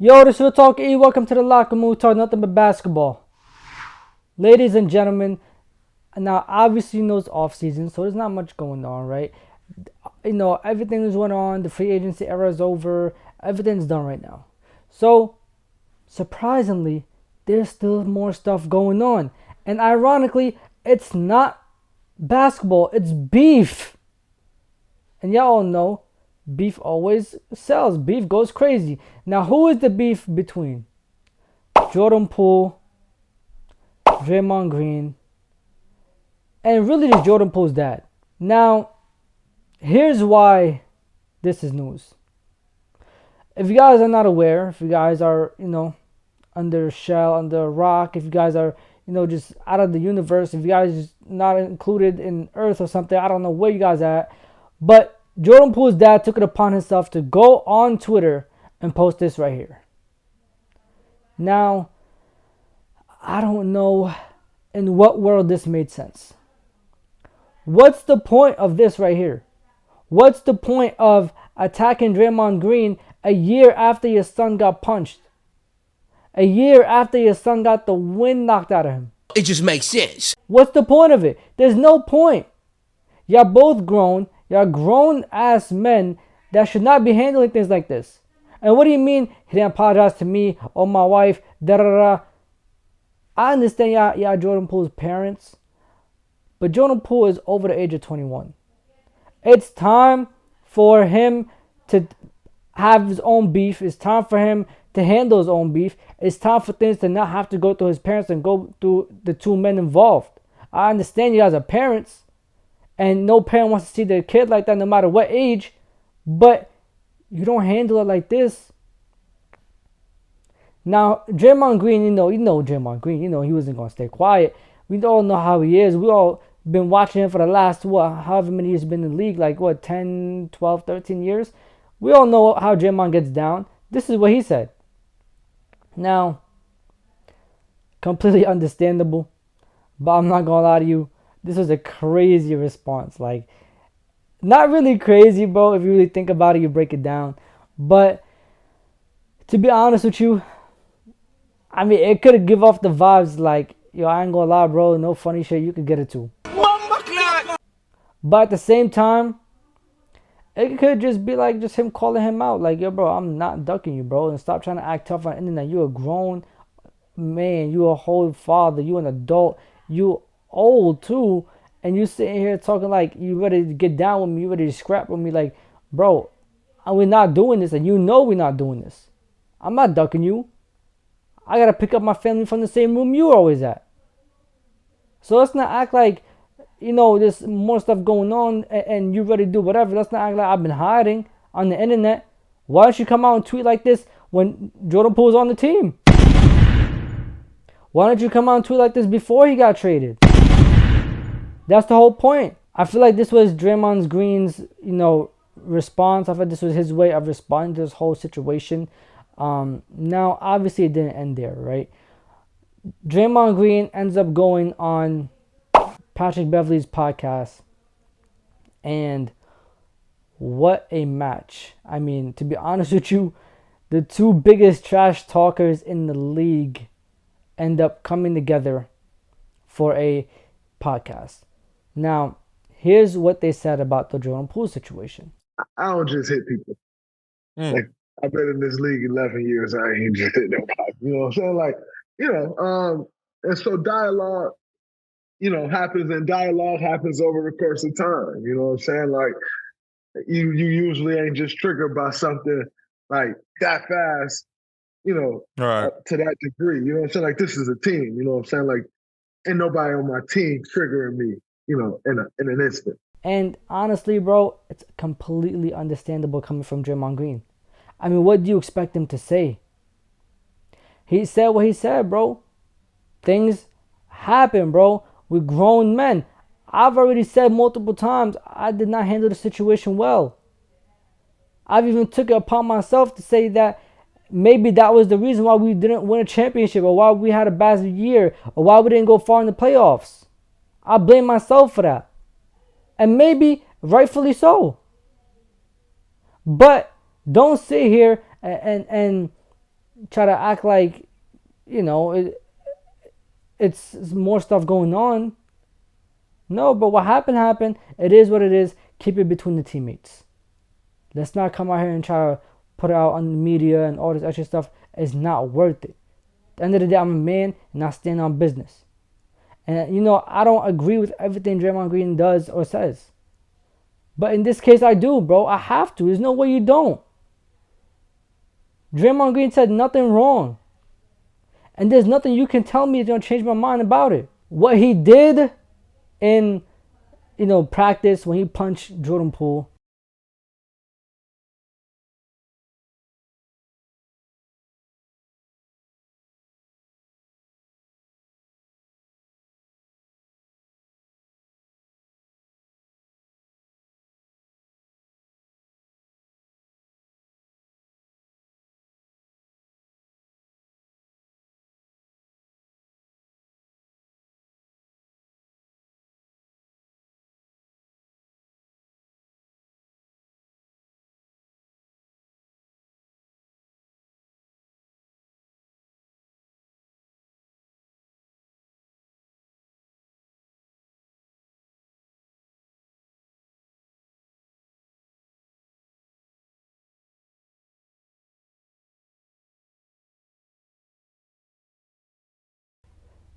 Yo, this is Real Talk E. Welcome to the Locker Room. Talk nothing but basketball. Ladies and gentlemen, now obviously you know it's off season, so there's not much going on, right? Everything is going on. The free agency era is over. Everything's done right now. So, surprisingly, there's still more stuff going on. And ironically, it's not basketball, it's beef. And y'all all know beef always sells. Beef goes crazy. Now, who is the beef between? Jordan Poole, Draymond Green, and really just Jordan Poole's dad. Now, here's why this is news. If you guys are not aware, if you guys are, under a shell, under a rock, if you guys are, just out of the universe, if you guys just not included in Earth or something, I don't know where you guys are at, but Jordan Poole's dad took it upon himself to go on Twitter and post this right here. Now, I don't know in what world this made sense. What's the point of this right here? What's the point of attacking Draymond Green a year after your son got punched? A year after your son got the wind knocked out of him? It just makes sense. What's the point of it? There's no point. Y'all both grown. Y'all grown-ass men that should not be handling things like this. And what do you mean he didn't apologize to me or my wife? Da-da-da. I understand y'all Jordan Poole's parents. But Jordan Poole is over the age of 21. It's time for him to have his own beef. It's time for him to handle his own beef. It's time for things to not have to go through his parents and go through the two men involved. I understand you guys are parents. And no parent wants to see their kid like that no matter what age. But you don't handle it like this. Now, Draymond Green, you know Draymond Green. He wasn't going to stay quiet. We all know how he is. We all been watching him for the last, however many years he's been in the league. 10, 12, 13 years. We all know how Draymond gets down. This is what he said. Now, completely understandable. But I'm not going to lie to you. This was a crazy response. Not really crazy, bro. If you really think about it, you break it down. But to be honest with you, it could give off the vibes yo, I ain't gonna lie, bro. No funny shit. You could get it too. But at the same time, it could just be just him calling him out. Yo, bro, I'm not ducking you, bro. And stop trying to act tough on the internet. You're a grown man. You're a whole father. You're an adult. You old too. And you sitting here talking you ready to get down with me. You ready to scrap with me. Bro, we're not doing this. And we're not doing this. I'm not ducking you. I got to pick up my family from the same room you're always at. So let's not act there's more stuff going on and you ready to do whatever. Let's not act like I've been hiding on the internet. Why don't you come out and tweet like this when Jordan Poole's on the team? Why don't you come out and tweet like this before he got traded? That's the whole point. I feel like this was Draymond Green's, response. I feel like this was his way of responding to this whole situation. Now, obviously, it didn't end there, right? Draymond Green ends up going on Patrick Beverley's podcast. And what a match. To be honest with you, the two biggest trash talkers in the league end up coming together for a podcast. Now, here's what they said about the Jordan Poole situation. I don't just hit people. I've been in this league 11 years. I ain't just hit nobody. You know what I'm saying? And so dialogue, happens, and dialogue happens over the course of time. You know what I'm saying? You usually ain't just triggered by something that fast, right. To that degree. You know what I'm saying? This is a team. You know what I'm saying? Ain't nobody on my team triggering me, in an instant. And honestly, bro, it's completely understandable coming from Draymond Green. What do you expect him to say? He said what he said, bro. Things happen, bro. We're grown men. I've already said multiple times I did not handle the situation well. I've even took it upon myself to say that maybe that was the reason why we didn't win a championship, or why we had a bad year, or why we didn't go far in the playoffs. I blame myself for that. And maybe rightfully so. But don't sit here and try to act like, it's more stuff going on. No, but what happened. It is what it is. Keep it between the teammates. Let's not come out here and try to put it out on the media and all this extra stuff. It's not worth it. At the end of the day, I'm a man and I stand on business. And, I don't agree with everything Draymond Green does or says. But in this case, I do, bro. I have to. There's no way you don't. Draymond Green said nothing wrong. And there's nothing you can tell me that's going to change my mind about it. What he did in, practice when he punched Jordan Poole,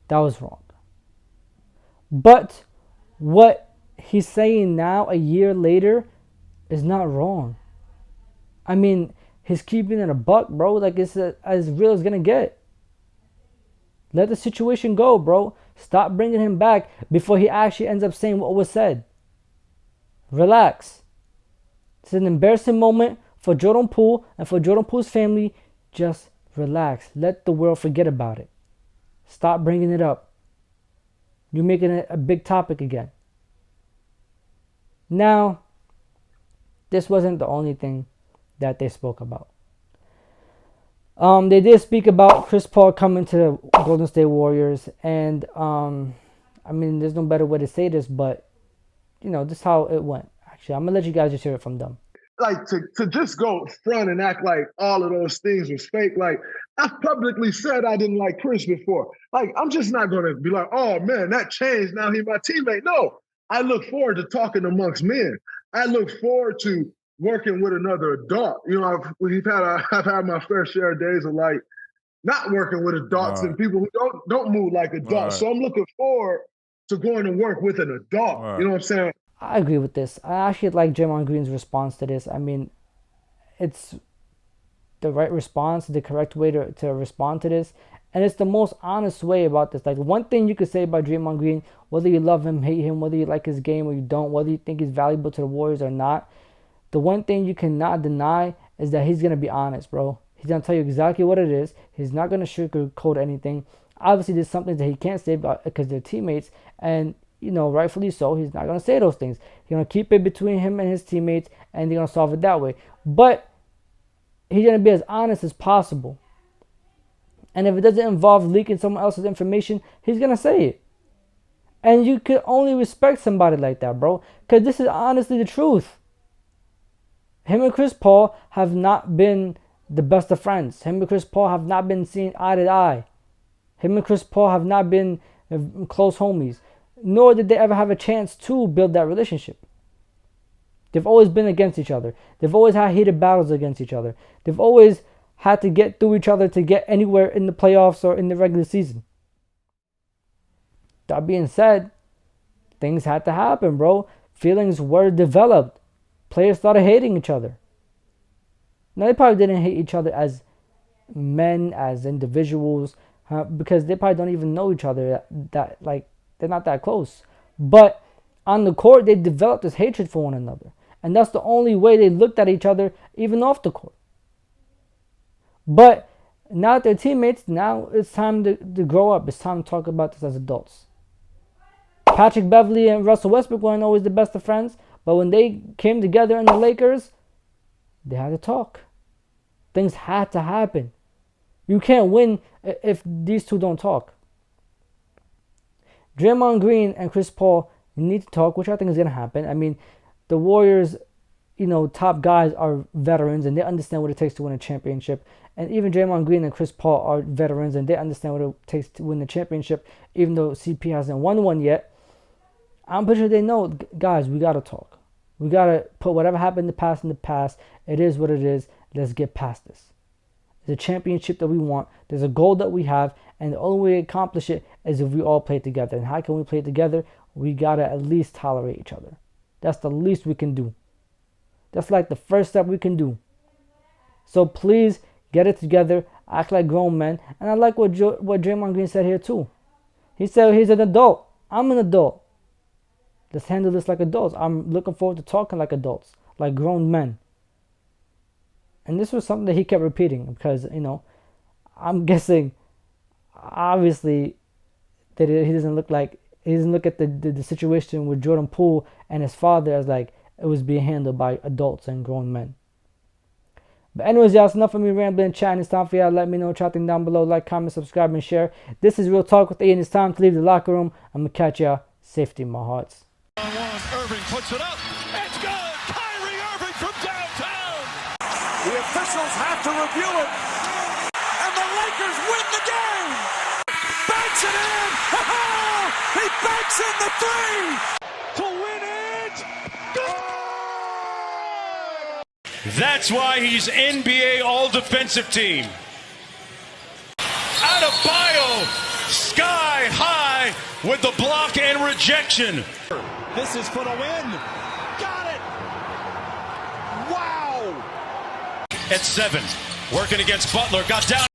that was wrong. But what he's saying now, a year later, is not wrong. I mean, he's keeping it a buck, bro. Like, it's as real as gonna get. Let the situation go, bro. Stop bringing him back before he actually ends up saying what was said. Relax. It's an embarrassing moment for Jordan Poole and for Jordan Poole's family. Just relax. Let the world forget about it. Stop bringing it up. You're making it a big topic again. Now, this wasn't the only thing that they spoke about. They did speak about Chris Paul coming to the Golden State Warriors, and there's no better way to say this, but this is how it went. Actually, I'm gonna let you guys just hear it from them. Like to just go front and act like all of those things was fake. Like, I've publicly said I didn't like Chris before. Like, I'm just not gonna be like, oh man, that changed. Now he's my teammate. No, I look forward to talking amongst men. I look forward to working with another adult. I've had my fair share of days of like not working with adults and people who don't move like adults. So I'm looking forward to going to work with an adult. You know what I'm saying? I agree with this. I actually like Draymond Green's response to this. I mean, it's the right response, the correct way to respond to this. And it's the most honest way about this. Like, one thing you could say about Draymond Green, whether you love him, hate him, whether you like his game or you don't, whether you think he's valuable to the Warriors or not, the one thing you cannot deny is that he's going to be honest, bro. He's going to tell you exactly what it is. He's not going to sugarcoat anything. Obviously, there's something that he can't say because they're teammates. And, rightfully so, he's not going to say those things. He's going to keep it between him and his teammates, and they're going to solve it that way. But he's going to be as honest as possible. And if it doesn't involve leaking someone else's information, he's going to say it. And you can only respect somebody like that, bro. Because this is honestly the truth. Him and Chris Paul have not been the best of friends. Him and Chris Paul have not been seen eye to eye. Him and Chris Paul have not been close homies. Nor did they ever have a chance to build that relationship. They've always been against each other. They've always had heated battles against each other. They've always had to get through each other to get anywhere in the playoffs or in the regular season. That being said, things had to happen, bro. Feelings were developed. Players started hating each other. Now, they probably didn't hate each other as men, as individuals, because they probably don't even know each other that they're not that close. But on the court, they developed this hatred for one another. And that's the only way they looked at each other, even off the court. But now that they're teammates, now it's time to grow up. It's time to talk about this as adults. Patrick Beverley and Russell Westbrook weren't always the best of friends, but when they came together in the Lakers, they had to talk. Things had to happen. You can't win if these two don't talk. Draymond Green and Chris Paul need to talk, which I think is going to happen. I mean, the Warriors top guys are veterans and they understand what it takes to win a championship. And even Draymond Green and Chris Paul are veterans and they understand what it takes to win the championship, even though CP hasn't won one yet. I'm pretty sure they know, guys, we got to talk. We got to put whatever happened in the past. It is what it is. Let's get past this. There's a championship that we want. There's a goal that we have. And the only way to accomplish it is if we all play together. And how can we play together? We got to at least tolerate each other. That's the least we can do. That's like the first step we can do. So please get it together. Act like grown men. And I like what Draymond Green said here too. He said he's an adult. I'm an adult. Let's handle this like adults. I'm looking forward to talking like adults, like grown men. And this was something that he kept repeating because, I'm guessing, obviously, that he doesn't look at the situation with Jordan Poole and his father as like it was being handled by adults and grown men. But anyways, y'all, it's enough of me rambling and chatting. It's time for y'all to let me know what y'all think down below. Like, comment, subscribe, and share. This is Real Talk with Ian. It's time to leave the locker room. I'm going to catch y'all. Safety in my hearts. Irving puts it up. It's good. Kyrie Irving from downtown. The officials have to review it. And the Lakers win the game. Banks it in. He banks in the three. To win it. Good. That's why he's NBA All-Defensive Team. Adebayo, sky high with the block and rejection. This is for the win. Got it. Wow. At 7, working against Butler, got down.